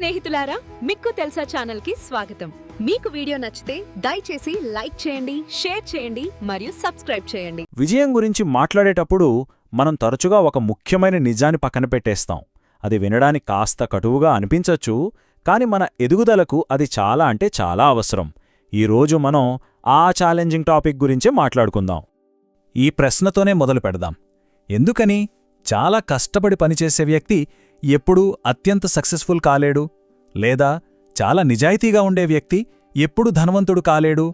స్నేహితులారా, మిక్కు తెలుసా ఛానల్ కి స్వాగతం. మీకు వీడియో నచ్చితే దయచేసి లైక్ చేయండి, షేర్ చేయండి మరియు సబ్స్క్రైబ్ చేయండి. విజయం గురించి మాట్లాడేటప్పుడు మనం తరచుగా ఒక ముఖ్యమైన నిజాన్ని పక్కన పెట్టేస్తాం. అది వినడానికి కాస్త కటువుగా అనిపించచ్చు, కాని మన ఎదుగుదలకు అది చాలా అంటే చాలా అవసరం. ఈరోజు మనం ఆ ఛాలెంజింగ్ టాపిక్ గురించే మాట్లాడుకుందాం. ఈ ప్రశ్నతోనే మొదలు పెడదాం. ఎందుకని చాలా కష్టపడి పనిచేసే వ్యక్తి ఎప్పుడూ అత్యంత సక్సెస్ఫుల్ కాలేడు? లేదా చాలా నిజాయితీగా ఉండే వ్యక్తి ఎప్పుడు ధనవంతుడు కాలేడు?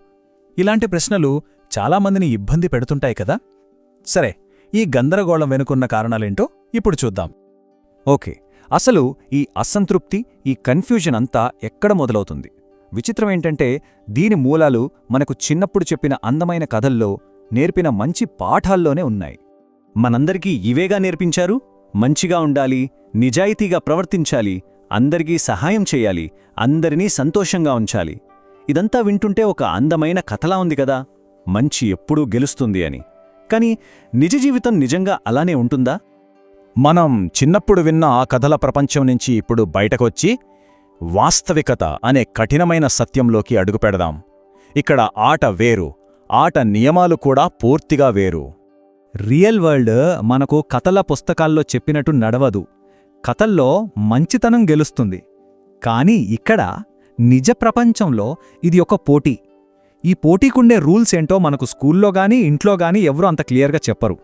ఇలాంటి ప్రశ్నలు చాలామందిని ఇబ్బంది పెడుతుంటాయి కదా. సరే, ఈ గందరగోళం వెనుకున్న కారణాలేంటో ఇప్పుడు చూద్దాం. ఓకే, అసలు ఈ అసంతృప్తి, ఈ కన్ఫ్యూజన్ అంతా ఎక్కడ మొదలవుతుంది? విచిత్రమేంటంటే దీని మూలాలు మనకు చిన్నప్పుడు చెప్పిన అందమైన కథల్లో, నేర్పిన మంచి పాఠాల్లోనే ఉన్నాయి. మనందరికీ ఇవేగా నేర్పించారు. మంచిగా ఉండాలి, నిజాయితీగా ప్రవర్తించాలి, అందరికీ సహాయం చేయాలి, అందరినీ సంతోషంగా ఉంచాలి. ఇదంతా వింటుంటే ఒక అందమైన కథలా ఉంది కదా, మంచి ఎప్పుడూ గెలుస్తుంది అని. కాని నిజ జీవితం నిజంగా అలానే ఉంటుందా? మనం చిన్నప్పుడు విన్న ఆ కథల ప్రపంచం నుంచి ఇప్పుడు బయటకొచ్చి వాస్తవికత అనే కఠినమైన సత్యంలోకి అడుగుపెడదాం. ఇక్కడ ఆట వేరు, ఆట నియమాలు కూడా పూర్తిగా వేరు. రియల్ వరల్డ్ మనకు కథల పుస్తకాల్లో చెప్పినట్టు నడవదు. కథల్లో మంచితనం గెలుస్తుంది. కానీ ఇక్కడ నిజ ప్రపంచంలో ఇది ఒక పోటీ. ఈ పోటీకుండే రూల్స్ ఏంటో మనకు స్కూల్లోగానీ ఇంట్లోగానీ ఎవరూ అంత క్లియర్గా చెప్పరు.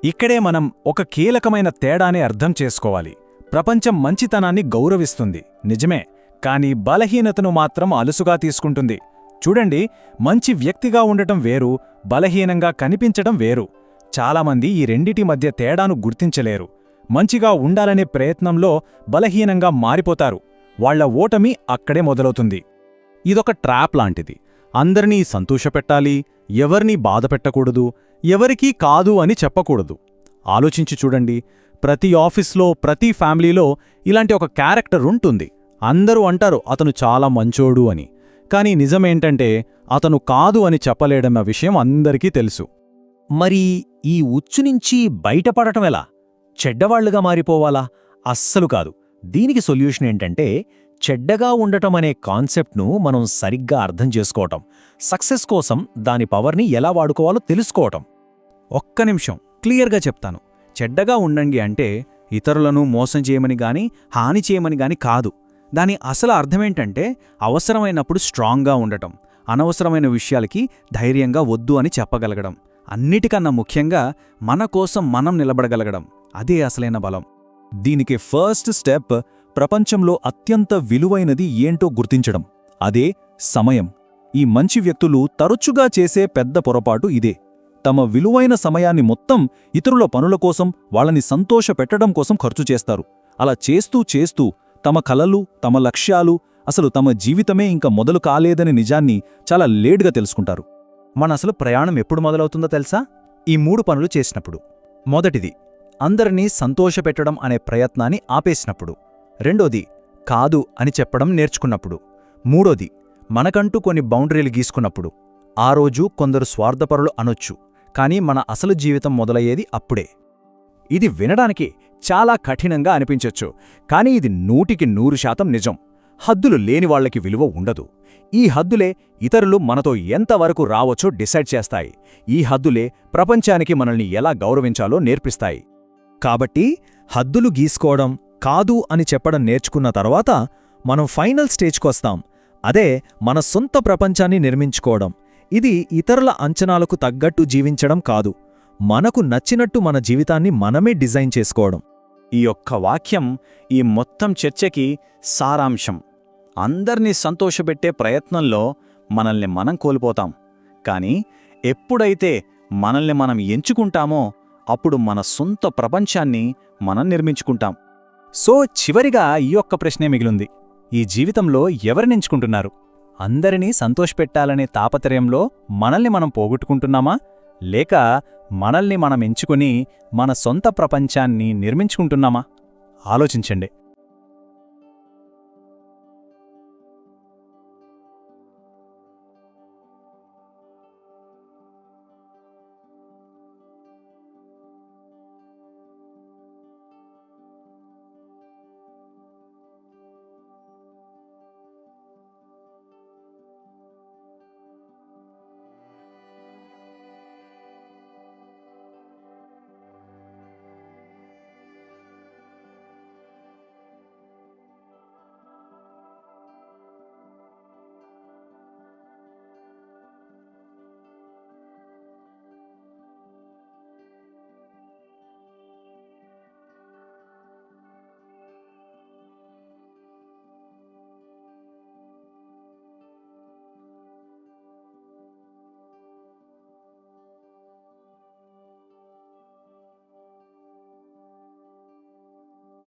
ఇక్కడే మనం ఒక కీలకమైన తేడానే అర్థం చేసుకోవాలి. ప్రపంచం మంచితనాన్ని గౌరవిస్తుంది, నిజమే, కానీ బలహీనతను మాత్రం అలుసుగా తీసుకుంటుంది. చూడండి, మంచి వ్యక్తిగా ఉండటం వేరు, బలహీనంగా కనిపించడం వేరు. చాలామంది ఈ రెండిటి మధ్య తేడాను గుర్తించలేరు. మంచిగా ఉండాలనే ప్రయత్నంలో బలహీనంగా మారిపోతారు. వాళ్ల ఓటమి అక్కడే మొదలవుతుంది. ఇదొక ట్రాప్ లాంటిది. అందరినీ సంతోషపెట్టాలి, ఎవర్నీ బాధపెట్టకూడదు, ఎవరికీ కాదు అని చెప్పకూడదు. ఆలోచించి చూడండి, ప్రతి ఆఫీస్లో, ప్రతి ఫ్యామిలీలో ఇలాంటి ఒక క్యారెక్టర్ ఉంటుంది. అందరూ అంటారు అతను చాలా మంచోడు అని. కానీ నిజమేంటంటే అతను కాదు అని చెప్పలేడన్న విషయం అందరికీ తెలుసు. మరి ఈ ఉచ్చునుంచి బయటపడటం ఎలా? చెడ్డవాళ్లుగా మారిపోవాలా? అస్సలు కాదు. దీనికి సొల్యూషన్ ఏంటంటే చెడ్డగా ఉండటమనే కాన్సెప్ట్ను మనం సరిగ్గా అర్థం చేసుకోవటం, సక్సెస్ కోసం దాని పవర్ని ఎలా వాడుకోవాలో తెలుసుకోవటం. ఒక్క నిమిషం క్లియర్గా చెప్తాను. చెడ్డగా ఉండండి అంటే ఇతరులను మోసం చేయమని గాని, హాని చేయమని గాని కాదు. దాని అసలు అర్థమేంటంటే అవసరమైనప్పుడు స్ట్రాంగ్గా ఉండటం, అనవసరమైన విషయాలకి ధైర్యంగా వద్దు అని చెప్పగలగడం, అన్నిటికన్నా ముఖ్యంగా మన కోసం మనం నిలబడగలగడం. అదే అసలైన బలం. దీనికి ఫస్ట్ స్టెప్ ప్రపంచంలో అత్యంత విలువైనది ఏంటో గుర్తించడం. అదే సమయం. ఈ మంచి వ్యక్తులు తరచుగా చేసే పెద్ద పొరపాటు ఇదే. తమ విలువైన సమయాన్ని మొత్తం ఇతరుల పనుల కోసం, వాళ్ళని సంతోషపెట్టడం కోసం ఖర్చు చేస్తారు. అలా చేస్తూ చేస్తూ తమ కలలు, తమ లక్ష్యాలు, అసలు తమ జీవితమే ఇంకా మొదలు కాలేదనే నిజాన్ని చాలా లేటుగా తెలుసుకుంటారు. మన అసలు ప్రయాణం ఎప్పుడు మొదలవుతుందో తెలుసా? ఈ 3 పనులు చేసినప్పుడు. మొదటిది, అందరినీ సంతోషపెట్టడం అనే ప్రయత్నాన్ని ఆపేసినప్పుడు. రెండోది, కాదు అని చెప్పడం నేర్చుకున్నప్పుడు. మూడోది, మనకంటూ కొన్ని బౌండరీలు గీసుకున్నప్పుడు. ఆ రోజు కొందరు స్వార్థపరులు అనొచ్చు, కానీ మన అసలు జీవితం మొదలయ్యేది అప్పుడే. ఇది వినడానికి చాలా కఠినంగా అనిపించొచ్చు, కానీ ఇది 100% నిజం. హద్దులు లేని వాళ్లకి విలువ ఉండదు. ఈ హద్దులే ఇతరులు మనతో ఎంతవరకు రావచ్చో డిసైడ్ చేస్తాయి. ఈ హద్దులే ప్రపంచానికి మనల్ని ఎలా గౌరవించాలో నేర్పిస్తాయి. కాబట్టి హద్దులు గీసుకోవడం, కాదు అని చెప్పడం నేర్చుకున్న తర్వాత మనం ఫైనల్ స్టేజ్కొస్తాం. అదే మన సొంత ప్రపంచాన్ని నిర్మించుకోవడం. ఇది ఇతరుల అంచనాలకు తగ్గట్టు జీవించడం కాదు, మనకు నచ్చినట్టు మన జీవితాన్ని మనమే డిజైన్ చేసుకోవడం. ఈ ఒక్క వాక్యం ఈ మొత్తం చర్చకి సారాంశం. అందర్నీ సంతోషపెట్టే ప్రయత్నంలో మనల్ని మనం కోల్పోతాం. కానీ ఎప్పుడైతే మనల్ని మనం ఎంచుకుంటామో అప్పుడు మన సొంత ప్రపంచాన్ని మనం నిర్మించుకుంటాం. సో చివరిగా ఈ ఒక్క ప్రశ్నే మిగిలింది. ఈ జీవితంలో ఎవరినెంచుకుంటున్నారు? అందరినీ సంతోషపెట్టాలనే తాపత్రయంలో మనల్ని మనం పోగొట్టుకుంటున్నామా? లేక మనల్ని మనం ఎంచుకుని మన సొంత ప్రపంచాన్ని నిర్మించుకుంటున్నామా? ఆలోచించండి.